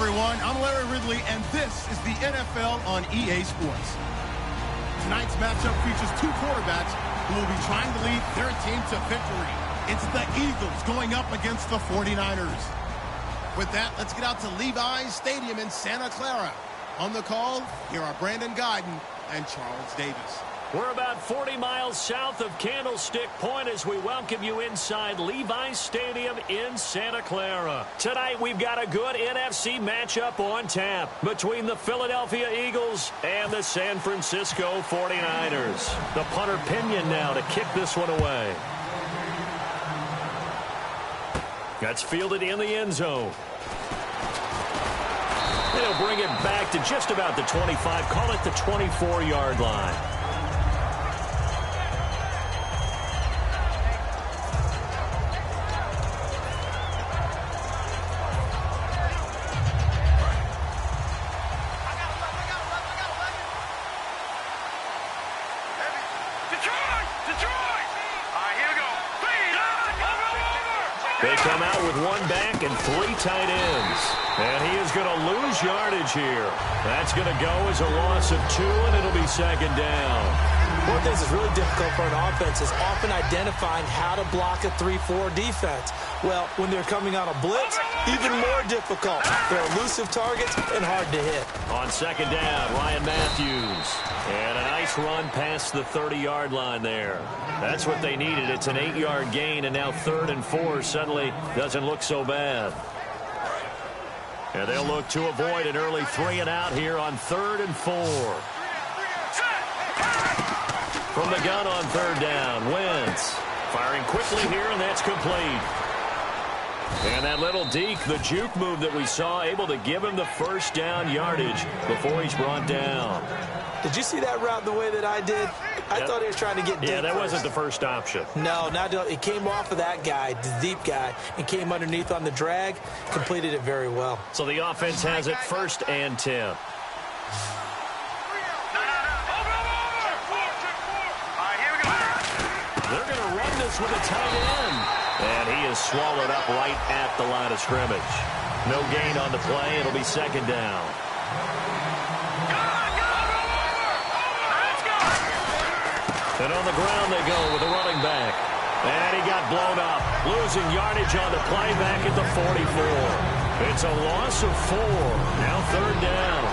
everyone. I'm Larry Ridley, and this is the NFL on EA Sports. Tonight's matchup features two quarterbacks who will be trying to lead their team to victory. It's the Eagles going up against the 49ers. With that, let's get out to Levi's Stadium in Santa Clara. On the call, here are Brandon Guyton and Charles Davis. We're about 40 miles south of Candlestick Point as we welcome you inside Levi's Stadium in Santa Clara. Tonight we've got a good NFC matchup on tap between the Philadelphia Eagles and the San Francisco 49ers. The punter Pinion now to kick this one away. That's fielded in the end zone. They'll bring it back to just about the 25, call it the 24-yard line. They come out with one back and three tight ends. And he is going to lose yardage here. That's going to go as a loss of 2, and it'll be second down. One thing that's really difficult for an offense is often identifying how to block a 3-4 defense. Well, when they're coming on a blitz, even more difficult. They're elusive targets and hard to hit. On second down, Ryan Matthews. And a nice run past the 30-yard line there. That's what they needed. It's an 8-yard gain, and now 3rd and 4 suddenly doesn't look so bad. And they'll look to avoid an early 3 and out here on 3rd and 4. From the gun on 3rd down, Wentz firing quickly here, and that's complete. And that little deke, the juke move that we saw, able to give him the first down yardage before he's brought down. Did you see that route the way that I did? I thought he was trying to get deep. Yeah, that first. wasn't the first option. No, it came off of that guy, the deep guy, and came underneath on the drag, completed it very well. So the offense has it 1st and 10. They're going to run this with a tight end. And he is swallowed up right at the line of scrimmage. No gain on the play. It'll be second down. And on the ground they go with the running back. And he got blown up. Losing yardage on the play back at the 44. It's a loss of 4. Now 3rd down.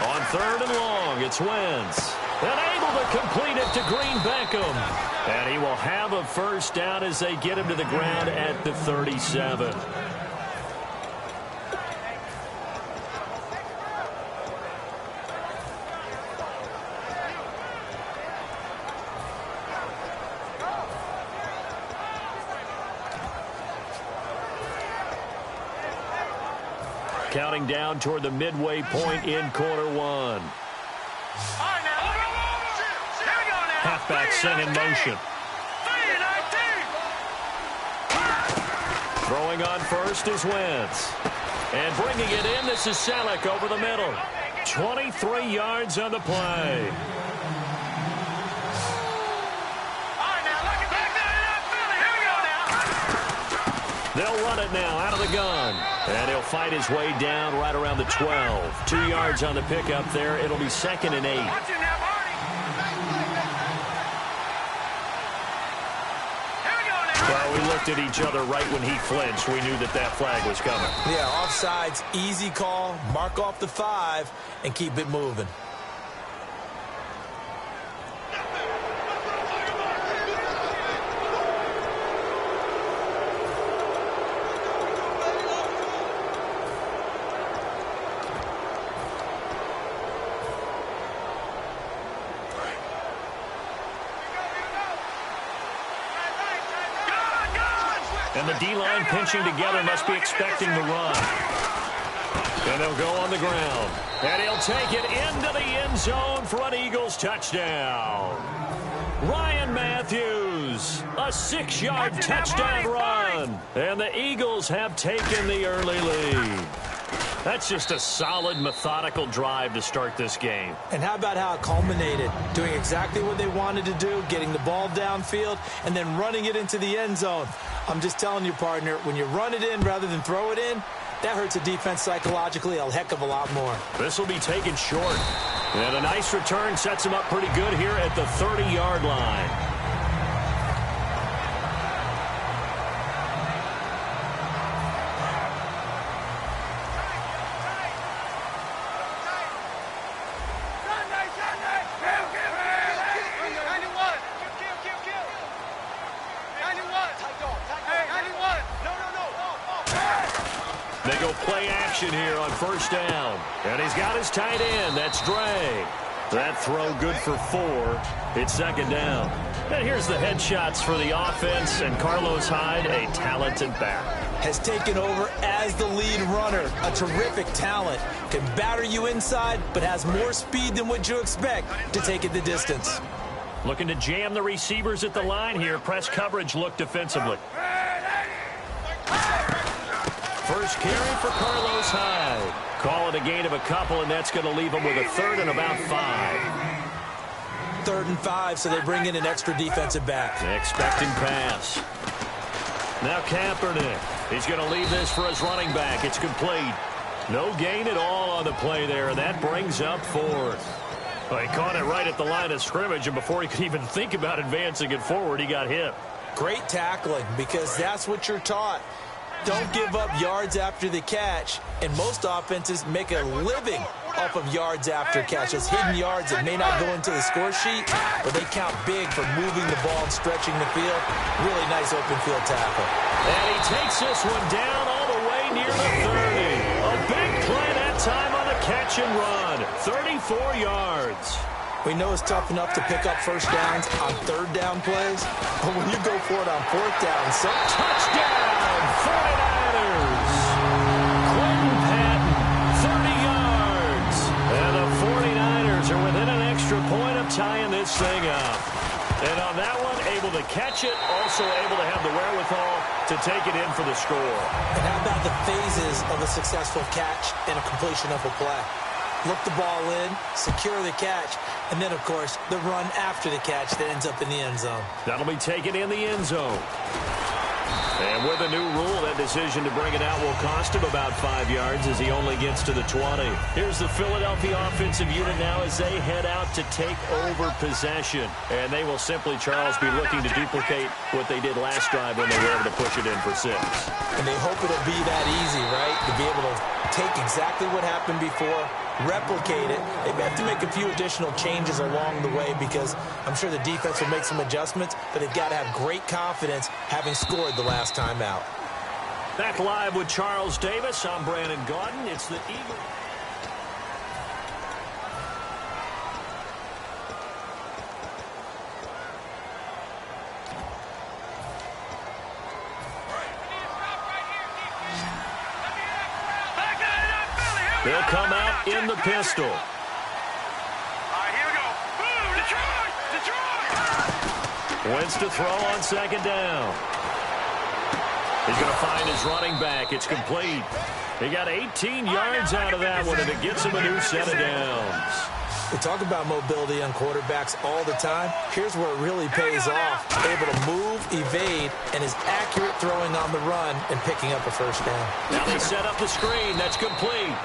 On 3rd and long, it's Wentz. And able to complete it to Green Beckham. And he will have a first down as they get him to the ground at the 37. Counting down toward the midway point in quarter 1. Halfback sent in motion. Throwing on first is Wentz. And bringing it in, this is Selleck over the middle. 23 yards on the play. They'll run it now out of the gun. And he'll fight his way down right around the 12. 2 yards on the pickup there. It'll be 2nd and 8. Well, we looked at each other right when he flinched. We knew that that flag was coming. Yeah, offsides, easy call. Mark off the 5 and keep it moving. And the D-line pinching together, must be expecting the run. And they'll go on the ground. And he'll take it into the end zone for an Eagles touchdown. Ryan Matthews, a 6-yard touchdown run. And the Eagles have taken the early lead. That's just a solid, methodical drive to start this game. And how about how it culminated? Doing exactly what they wanted to do, getting the ball downfield, and then running it into the end zone. I'm just telling you, partner, when you run it in rather than throw it in, that hurts a defense psychologically a heck of a lot more. This will be taken short. And a nice return sets him up pretty good here at the 30-yard line. They go play action here on first down. And he's got his tight end. That's Dre. That throw good for 4. It's second down. And here's the headshots for the offense. And Carlos Hyde, a talented back, has taken over as the lead runner. A terrific talent. Can batter you inside, but has more speed than what you expect to take it the distance. Looking to jam the receivers at the line here. Press coverage look defensively. First carry for Carlos Hyde. Call it a gain of a couple, and that's going to leave him with a third and about 5. 3rd and 5, so they bring in an extra defensive back. Expecting pass. Now Kaepernick. He's going to leave this for his running back. It's complete. No gain at all on the play there, and that brings up 4th. Well, he caught it right at the line of scrimmage, and before he could even think about advancing it forward, he got hit. Great tackling, because that's what you're taught. Don't give up yards after the catch, and most offenses make a living off of yards after catch. Those hidden yards that may not go into the score sheet, but they count big for moving the ball and stretching the field. Really nice open field tackle. And he takes this one down all the way near the 30. A big play that time on the catch and run. 34 yards. We know it's tough enough to pick up first downs on 3rd down plays, but when you go for it on 4th down, touchdown, 49ers. Clinton Patton, 30 yards. And the 49ers are within an extra point of tying this thing up. And on that one, able to catch it, also able to have the wherewithal to take it in for the score. And how about the phases of a successful catch and a completion of a play? Look the ball in, secure the catch, and then, of course, the run after the catch that ends up in the end zone. That'll be taken in the end zone. And with a new rule, that decision to bring it out will cost him about 5 yards as he only gets to the 20. Here's the Philadelphia offensive unit now as they head out to take over possession. And they will simply, Charles, be looking to duplicate what they did last drive when they were able to push it in for 6. And they hope it'll be that easy, right? To be able to take exactly what happened before, replicate it. They have to make a few additional changes along the way because I'm sure the defense will make some adjustments, but they've got to have great confidence having scored the last time out. Back live with Charles Davis. I'm Brandon Gaudin. It's the Eagles. They'll come out in the pistol. All right, here we go. Boom, Detroit! Detroit! Wentz to throw on second down. He's going to find his running back. It's complete. He got 18 yards out of that one, and it gets him a new set of downs. We talk about mobility on quarterbacks all the time. Here's where it really pays off. Able to move, evade, and is accurate throwing on the run and picking up a first down. Now they set up the screen. That's complete.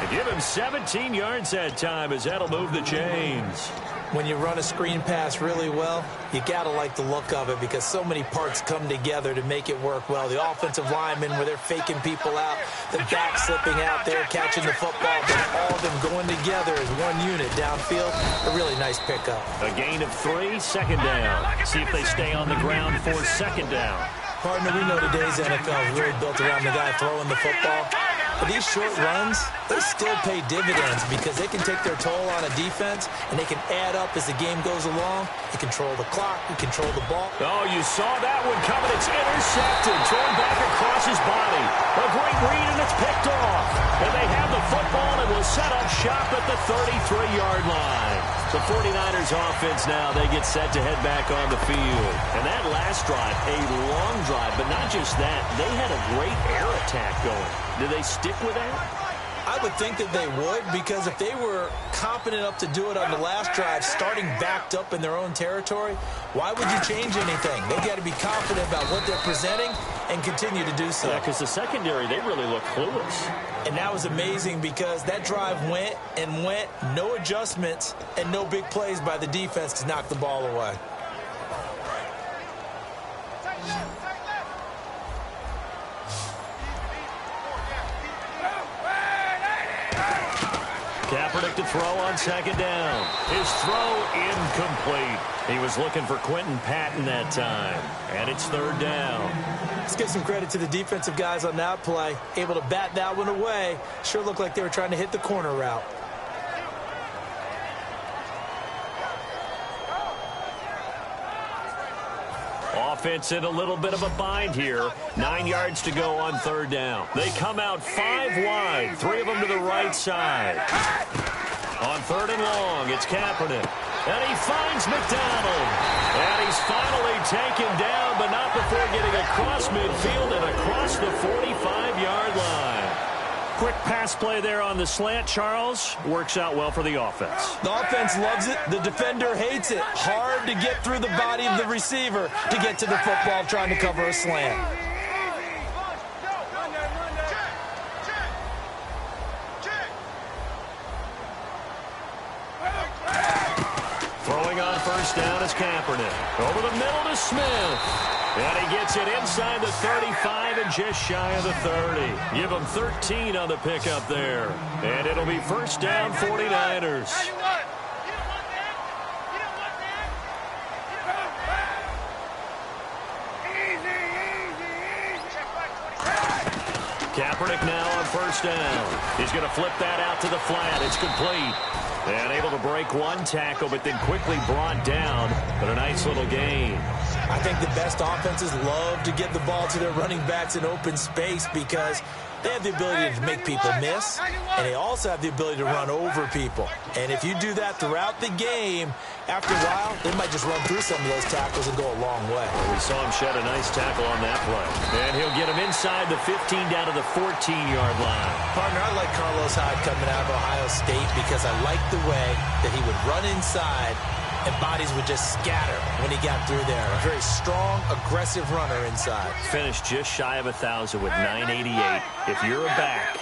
They give him 17 yards that time as that'll move the chains. When you run a screen pass really well, you got to like the look of it because so many parts come together to make it work well. The offensive linemen where they're faking people out, the back slipping out there, catching the football, but all of them going together as one unit downfield. A really nice pickup. A gain of 3, second down. See if they stay on the ground for second down. Partner, we know today's NFL is really built around the guy throwing the football. But these short runs, they still pay dividends because they can take their toll on a defense and they can add up as the game goes along. You control the clock, you control the ball. Oh, you saw that one coming. It's intercepted, thrown back across his body. A great read, and it's picked off. And they have the football and will set up shop at the 33-yard line. The 49ers offense now, they get set to head back on the field. And that last drive, a long drive, but not just that. They had a great air attack going. Do they stick with that? I I would think that they would, because if they were competent enough to do it on the last drive, starting backed up in their own territory, why would you change anything? They've got to be confident about what they're presenting and continue to do so. Yeah, because the secondary, they really look clueless. And that was amazing because that drive went and went, no adjustments, and no big plays by the defense to knock the ball away. Kaepernick to throw on second down. His throw incomplete. He was looking for Quentin Patton that time. And it's third down. Let's give some credit to the defensive guys on that play. Able to bat that one away. Sure looked like they were trying to hit the corner route. Offense in a little bit of a bind here. 9 yards to go on third down. They come out 5 wide. 3 of them to the right side. On third and long, it's Kaepernick. And he finds McDonald. And he's finally taken down, but not before getting across midfield and across the 45-yard line. Quick pass play there on the slant, Charles. Works out well for the offense. The offense loves it. The defender hates it. Hard to get through the body of the receiver to get to the football trying to cover a slant. Throwing on first down is Kaepernick. Over the middle to Smith. And he gets it inside the 35 and just shy of the 30. Give him 13 on the pickup there. And it'll be first down 49ers. Kaepernick now on first down. He's going to flip that out to the flat. It's complete. And able to break one tackle, but then quickly brought down. But a nice little gain. I think the best offenses love to get the ball to their running backs in open space because they have the ability to make people miss, and they also have the ability to run over people. And if you do that throughout the game, after a while, they might just run through some of those tackles and go a long way. We saw him shed a nice tackle on that play. And he'll get him inside the 15 down to the 14-yard line. Partner, I like Carlos Hyde coming out of Ohio State because I like the way that he would run inside and bodies would just scatter when he got through there. A very strong, aggressive runner inside. Finished just shy of 1,000 with 988. If you're a back,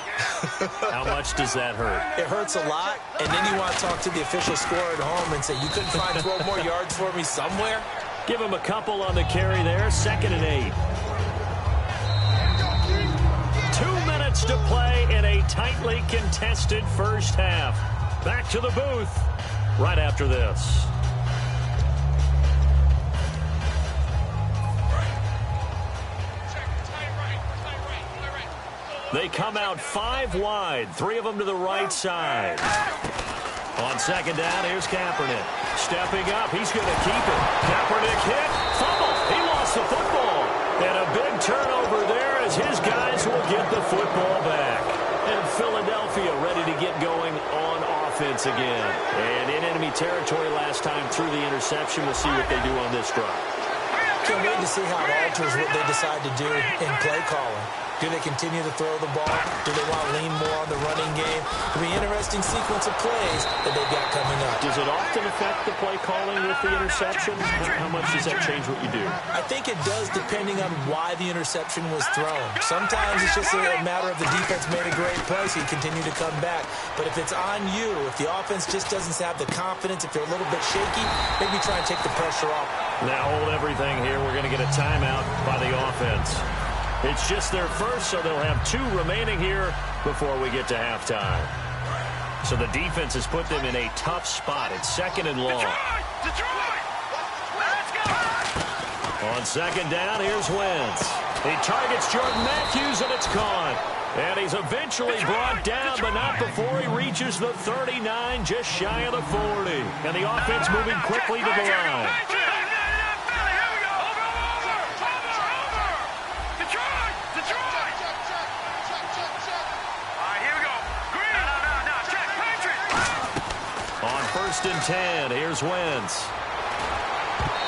how much does that hurt? It hurts a lot, and then you want to talk to the official scorer at home and say, you couldn't find 12 more yards for me somewhere? Give him a couple on the carry there, 2nd and 8. 2 minutes to play in a tightly contested first half. Back to the booth right after this. They come out 5 wide, 3 of them to the right side. On second down, here's Kaepernick. Stepping up, he's going to keep it. Kaepernick hit, fumble. He lost the football. And a big turnover there as his guys will get the football back. And Philadelphia ready to get going on offense again. And in enemy territory last time through the interception. We'll see what they do on this drive. Can't wait to see how it alters what they decide to do in play calling. Do they continue to throw the ball? Do they want to lean more on the running game? It'll be an interesting sequence of plays that they've got coming up. Does it often affect the play calling with the interception? How much does that change what you do? I think it does depending on why the interception was thrown. Sometimes it's just a matter of the defense made a great play, so you continue to come back. But if it's on you, if the offense just doesn't have the confidence, if they're a little bit shaky, maybe try and take the pressure off. Now hold everything here. We're going to get a timeout by the offense. It's just their first, so they'll have 2 remaining here before we get to halftime. So the defense has put them in a tough spot. It's 2nd and long. Detroit! Let's go! On second down, here's Wentz. He targets Jordan Matthews, and it's caught. And he's eventually brought down, but not before he reaches the 39, just shy of the 40. And the offense moving quickly to the line. On 1st and 10, here's Wentz.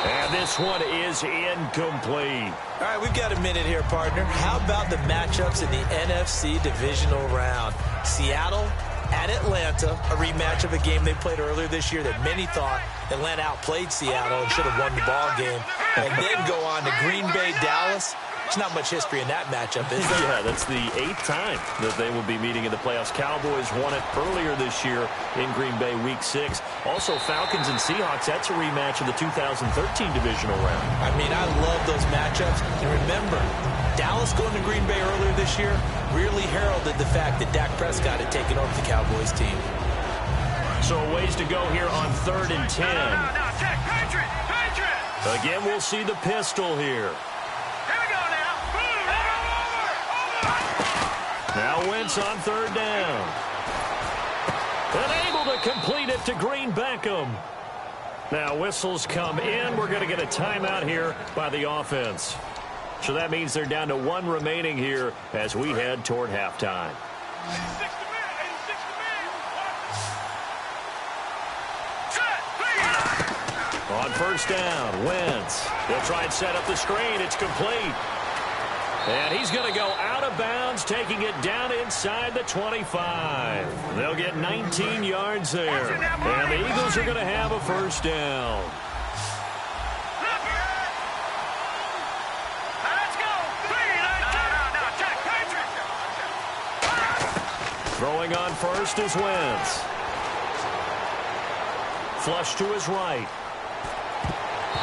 And this one is incomplete. All right, we've got a minute here, partner. How about the matchups in the NFC divisional round? Seattle at Atlanta, a rematch of a game they played earlier this year that many thought Atlanta outplayed Seattle and should have won the ball game. And then go on to Green Bay, Dallas. There's not much history in that matchup, is there? Yeah, that's the 8th time that they will be meeting in the playoffs. Cowboys won it earlier this year in Green Bay, Week 6. Also, Falcons and Seahawks, that's a rematch of the 2013 divisional round. I mean, I love those matchups. And remember, Dallas going to Green Bay earlier this year really heralded the fact that Dak Prescott had taken over the Cowboys team. So a ways to go here on 3rd and 10. No, check. Patriot. Again, we'll see the pistol here. Here we go now. Over. Now Wentz on 3rd down. And able to complete it to Green Beckham. Now whistles come in. We're going to get a timeout here by the offense. So that means they're down to 1 remaining here as we head toward halftime. 86 to On 1st down, Wentz. They'll try and set up the screen. It's complete. And he's going to go out of bounds, taking it down inside the 25. They'll get 19 yards there. And the Eagles are going to have a 1st down. Let's go. Throwing on 1st is Wentz. Flush to his right.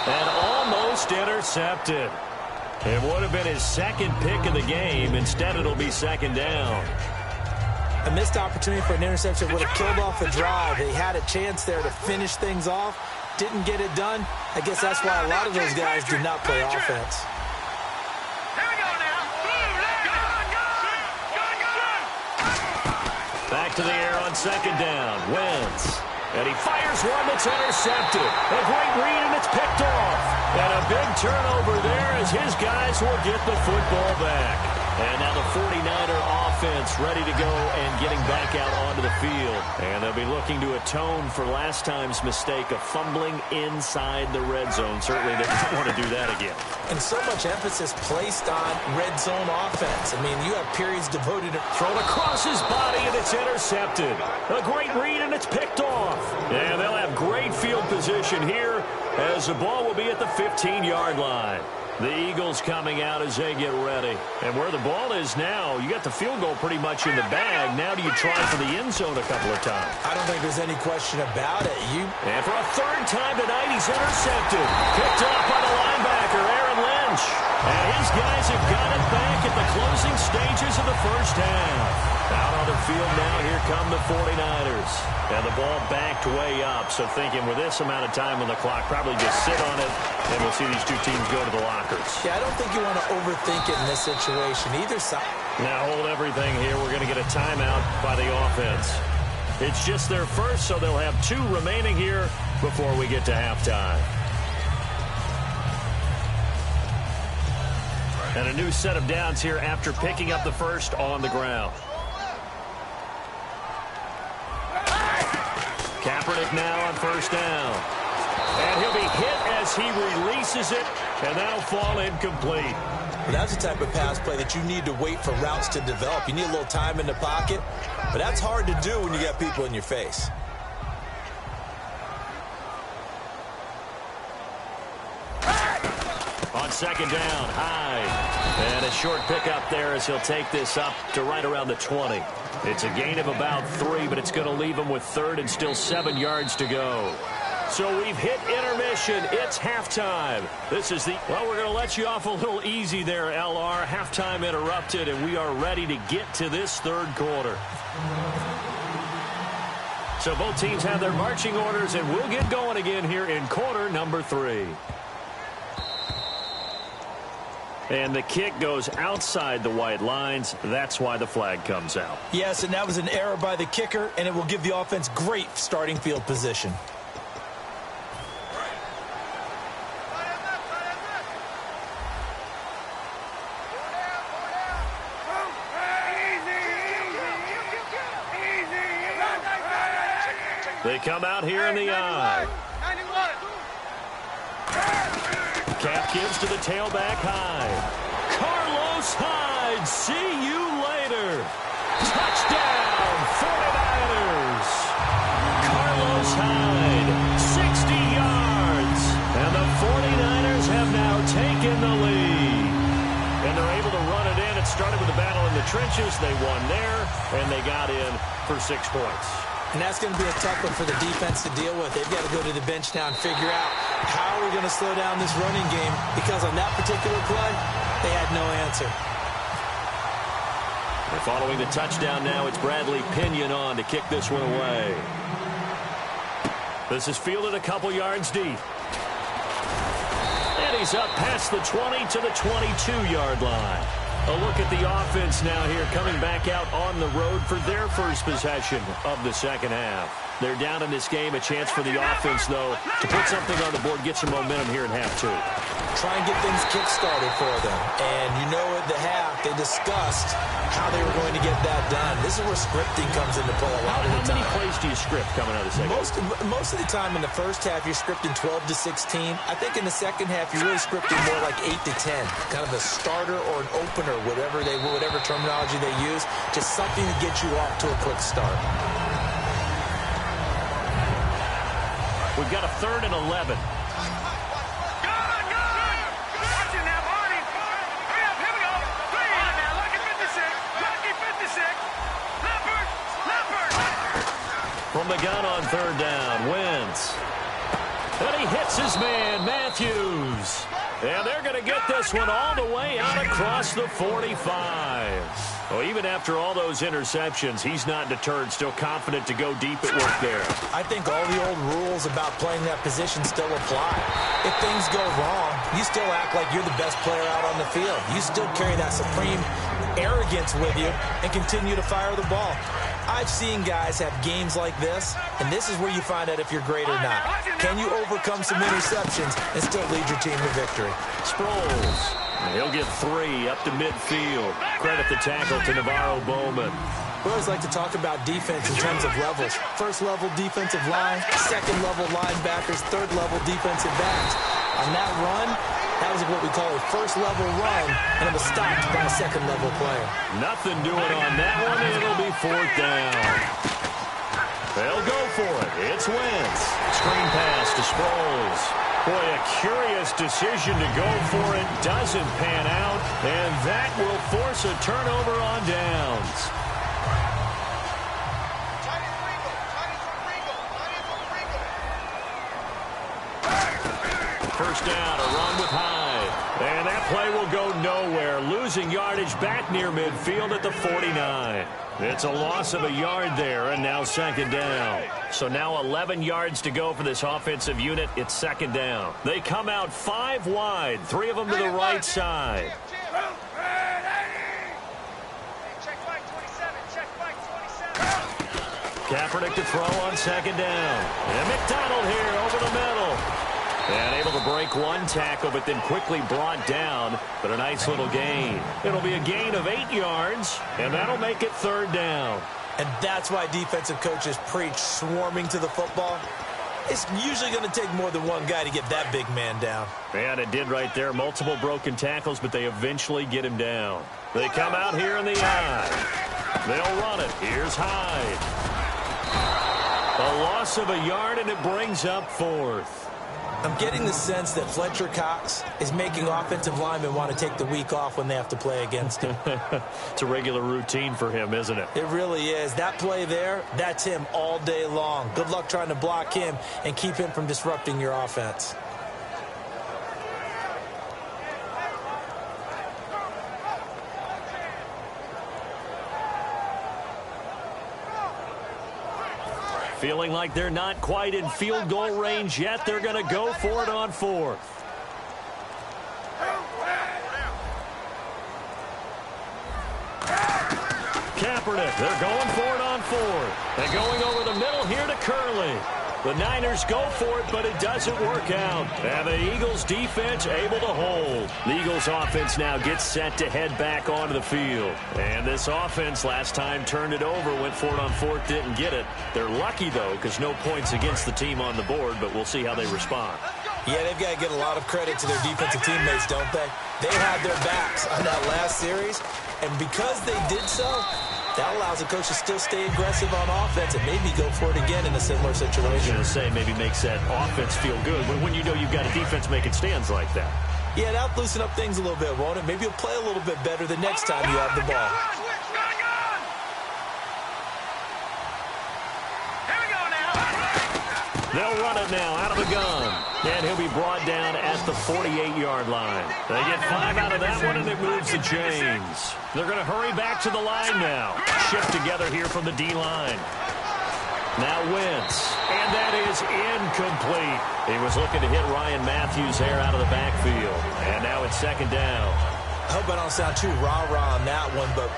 And almost intercepted. It would have been his 2nd pick of the game. Instead, it'll be 2nd down. A missed opportunity for an interception would have killed off a drive. They had a chance there to finish things off. Didn't get it done. I guess that's why a lot of those guys did not play offense. Here we go now. Back to the air on 2nd down. Wentz. And he fires one that's intercepted. A great read, and it's picked off. And a big turnover there as his guys will get the football back. And now the 49er offense ready to go and getting back out onto the field. And they'll be looking to atone for last time's mistake of fumbling inside the red zone. Certainly they don't want to do that again. And so much emphasis placed on red zone offense. I mean, you have periods devoted to... Thrown across his body, and it's intercepted. A great read, and it's picked off. And they'll have great field position here as the ball will be at the 15-yard line. The Eagles coming out as they get ready. And where the ball is now, you got the field goal pretty much in the bag. Now do you try for the end zone a couple of times? I don't think there's any question about it. And for a 3rd time tonight, he's intercepted. Picked off by the linebacker, Aaron Lynch. And his guys have got it back at the closing stages of the 1st half. Out on the field now, here come the 49ers. And the ball backed way up, so thinking with this amount of time on the clock, probably just sit on it, and we'll see these two teams go to the lockers. Yeah, I don't think you want to overthink it in this situation. Either side. Now hold everything here. We're going to get a timeout by the offense. It's just their first, so they'll have 2 remaining here before we get to halftime. And a new set of downs here after picking up the first on the ground. Kaepernick now on 1st down. And he'll be hit as he releases it, and that'll fall incomplete. But that's the type of pass play that you need to wait for routes to develop. You need a little time in the pocket, but that's hard to do when you got people in your face. On 2nd down, Hyde. And a short pickup there as he'll take this up to right around the 20. It's a gain of about 3, but it's going to leave him with 3rd and still 7 yards to go. So we've hit intermission. It's halftime. This is the... Well, we're going to let you off a little easy there, LR. Halftime interrupted, and we are ready to get to this 3rd quarter. So both teams have their marching orders, and we'll get going again here in quarter number 3. And the kick goes outside the white lines. That's why the flag comes out. Yes, and that was an error by the kicker, and it will give the offense great starting field position. They come out here in the eye. Cap gives to the tailback Hyde. Carlos Hyde, see you later. Touchdown, trenches. They won there, and they got in for 6 points. And that's going to be a tough one for the defense to deal with. They've got to go to the bench now and figure out how are we going to slow down this running game, because on that particular play, they had no answer. And following the touchdown now, it's Bradley Pinion on to kick this one away. This is fielded a couple yards deep. And he's up past the 20 to the 22-yard line. A look at the offense now here, coming back out on the road for their first possession of the second half. They're down in this game. A chance for the offense, though, to put something on the board, get some momentum here in half 2. Try and get things kick-started for them. And you know at the half, they discussed how they were going to get that done. This is where scripting comes into play a lot of the time. How many plays do you script coming out of the second half? Most of the time in the first half, you're scripting 12 to 16. I think in the second half, you're really scripting more like 8 to 10. Kind of a starter or an opener, whatever terminology they use. Just something to get you off to a quick start. We've got a 3rd and 11. From the gun on 3rd down, Wentz. And he hits his man, Matthews. And they're going to get this one all the way out across the 45. Well, even after all those interceptions, he's not deterred, still confident to go deep at work there. I think all the old rules about playing that position still apply. If things go wrong, you still act like you're the best player out on the field. You still carry that supreme arrogance with you and continue to fire the ball. I've seen guys have games like this, and this is where you find out if you're great or not. Can you overcome some interceptions and still lead your team to victory? Sproles. He'll get 3 up to midfield. Credit the tackle to Navarro Bowman. We always like to talk about defense in terms of levels. First level defensive line, second level linebackers, third level defensive backs. On that run, that was what we call a first level run, and it was stopped by a second level player. Nothing doing on that one, and it'll be 4th down. They'll go for it. It's Wentz. Screen pass to Sproles. Boy, a curious decision to go for it. Doesn't pan out, and that will force a turnover on downs. First down, a run with Hyde. And that play will go nowhere. Losing yardage back near midfield at the 49. It's a loss of a yard there, and now 2nd down. So now 11 yards to go for this offensive unit. It's 2nd down. They come out 5 wide, 3 of them to the right side. Kaepernick to throw on 2nd down. And McDonald here over the middle. And able to break one tackle, but then quickly brought down. But a nice little gain. It'll be a gain of 8 yards, and that'll make it 3rd down. And that's why defensive coaches preach swarming to the football. It's usually going to take more than one guy to get that big man down. And it did right there. Multiple broken tackles, but they eventually get him down. They come out here in the eye. They'll run it. Here's Hyde. A loss of a yard, and it brings up 4th. I'm getting the sense that Fletcher Cox is making offensive linemen want to take the week off when they have to play against him. It's a regular routine for him, isn't it? It really is. That play there, that's him all day long. Good luck trying to block him and keep him from disrupting your offense. Feeling like they're not quite in field goal range yet. They're going to go for it on 4th. Kaepernick, they're going for it on 4th. And going over the middle here to Curley. The Niners go for it, but it doesn't work out. And the Eagles defense able to hold. The Eagles offense now gets set to head back onto the field. And this offense last time turned it over, went for it on 4th, didn't get it. They're lucky, though, because no points against the team on the board, but we'll see how they respond. Yeah, they've got to get a lot of credit to their defensive teammates, don't they? They had their backs on that last series, and because they did so, that allows the coach to still stay aggressive on offense and maybe go for it again in a similar situation. I was going to say, maybe makes that offense feel good when you know you've got a defense making stands like that. Yeah, that'll loosen up things a little bit, won't it? Maybe you'll play a little bit better the next time you have the ball. They'll run it now out of the gun. And he'll be brought down at the 48-yard line. They get 5 out of that one, and it moves the chains. They're going to hurry back to the line now. Shift together here from the D-line. Now Wentz. And that is incomplete. He was looking to hit Ryan Matthews there out of the backfield. And now it's second down. I hope I don't sound too rah-rah on that one, but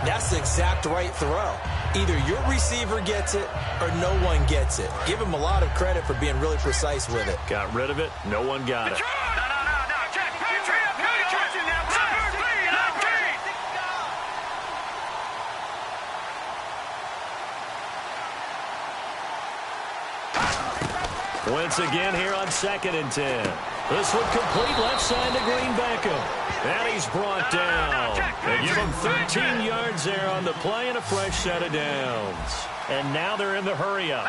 that's the exact right throw. Either your receiver gets it or no one gets it. Give him a lot of credit for being really precise with it. Got rid of it. No one got it. Once again here on 2nd and 10. This one complete left side to Green Beckham. And he's brought down. They give him 13 yards there on the play and a fresh set of downs. And now they're in the hurry-up.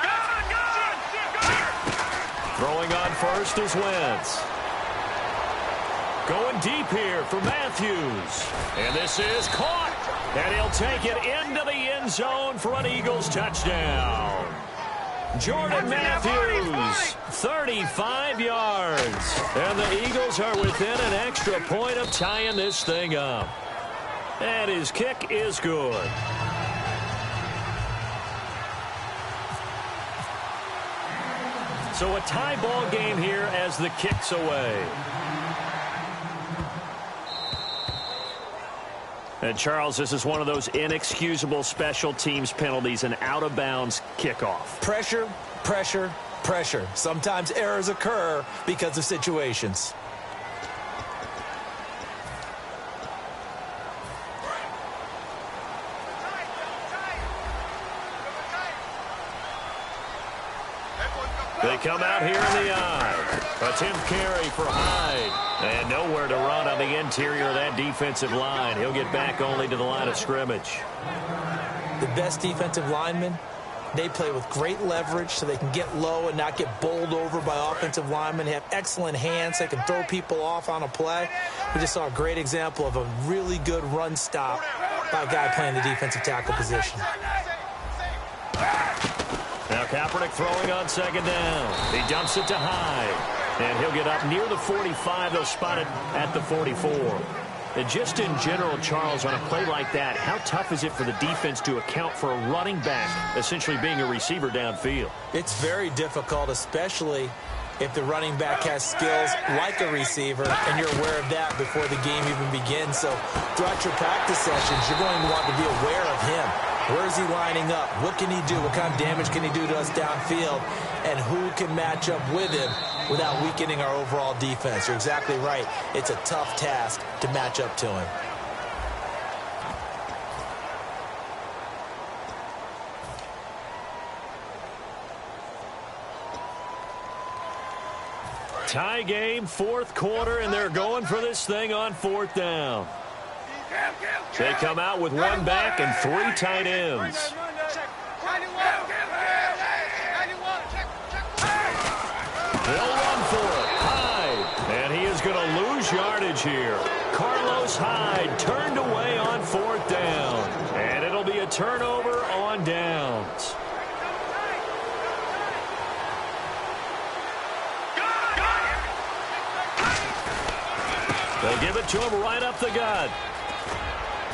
Throwing on first is Wentz. Going deep here for Matthews. And this is caught. And he'll take it into the end zone for an Eagles touchdown. Jordan Matthews, 35 yards. And the Eagles are within an extra point of tying this thing up. And his kick is good. So a tie ball game here as the kick's away. And, Charles, this is one of those inexcusable special teams penalties, an out-of-bounds kickoff. Pressure, pressure, pressure. Sometimes errors occur because of situations. They come out here in the eye. Attempt carry for Hyde. And nowhere to run on the interior of that defensive line. He'll get back only to the line of scrimmage. The best defensive linemen, they play with great leverage so they can get low and not get bowled over by offensive linemen. They have excellent hands. They can throw people off on a play. We just saw a great example of a really good run stop by a guy playing the defensive tackle position. Now Kaepernick throwing on second down. He dumps it to Hyde. And he'll get up near the 45. They'll spot it at the 44. And just in general, Charles, on a play like that, how tough is it for the defense to account for a running back essentially being a receiver downfield? It's very difficult, especially if the running back has skills like a receiver, and you're aware of that before the game even begins. So throughout your practice sessions, you're going to want to be aware of him. Where is he lining up? What can he do? What kind of damage can he do to us downfield? And who can match up with him without weakening our overall defense? You're exactly right. It's a tough task to match up to him. Tie game, fourth quarter, and they're going for this thing on fourth down. They come out with one back and 3 tight ends. They'll run for it. Hyde. And he is going to lose yardage here. Carlos Hyde turned away on fourth down. And it'll be a turnover on downs. They give it to him right up the gut.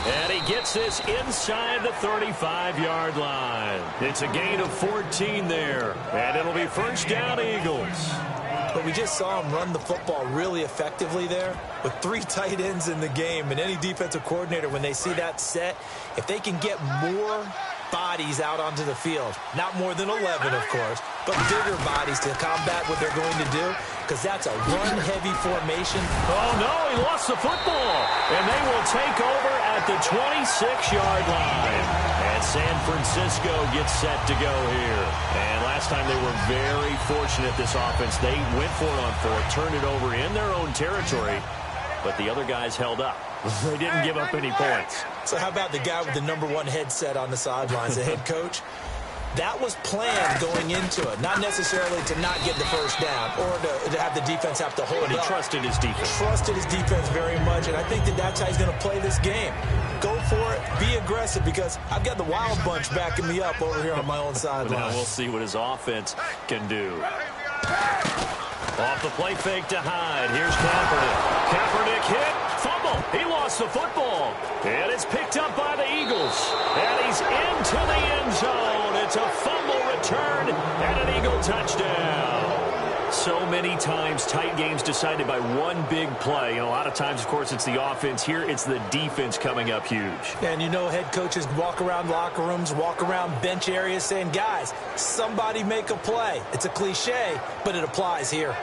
And he gets this inside the 35-yard line. It's a gain of 14 there. And it'll be first down, Eagles. But we just saw him run the football really effectively there with 3 tight ends in the game. And any defensive coordinator, when they see that set, if they can get more bodies out onto the field, not more than 11, of course, but bigger bodies to combat what they're going to do, because that's a run-heavy formation. Oh, no, he lost the football. And they will take over at the 26-yard line. And San Francisco gets set to go here. And last time they were very fortunate, this offense. They went for it on fourth, turned it over in their own territory, but the other guys held up. They didn't give up any points. So how about the guy with the #1 headset on the sidelines, the head coach? That was planned going into it, not necessarily to not get the first down or to have the defense have to hold But he up. trusted his defense. Trusted his defense very much, and I think that's how he's going to play this game. Go for it, be aggressive, because I've got the Wild Bunch backing me up over here on my own sideline. Now we'll see what his offense can do. Off the play fake to Hyde. Here's Kaepernick. Kaepernick hit. Fumble. He lost the football. And it's picked up by the Eagles. And he's into the end zone. It's a fumble return and an Eagle touchdown. So many times, tight games decided by one big play. And a lot of times, of course, it's the offense. Here, it's the defense coming up huge. And you know, head coaches walk around locker rooms, walk around bench areas saying, guys, somebody make a play. It's a cliche, but it applies here.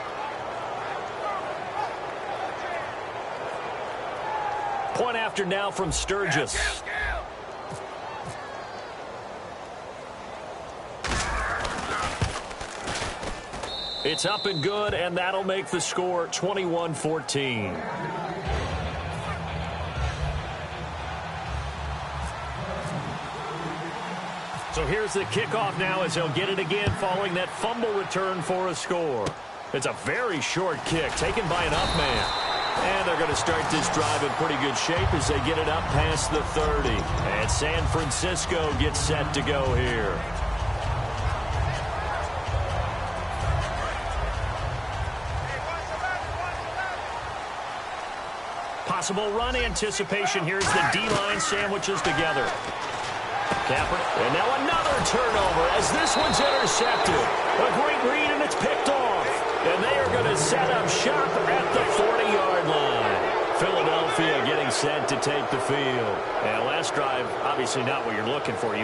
Point after now from Sturgis. It's up and good, and that'll make the score 21-14. So here's the kickoff now as they'll get it again following that fumble return for a score. It's a very short kick taken by an up man. And they're going to start this drive in pretty good shape as they get it up past the 30. And San Francisco gets set to go here. Possible run anticipation. Here's the D-line sandwiches together. Kaepernick. And now another turnover as this one's intercepted. A great read, and it's picked off. And they are going to set up shop at the 40-yard line. Philadelphia getting set to take the field. And last drive, obviously not what you're looking for.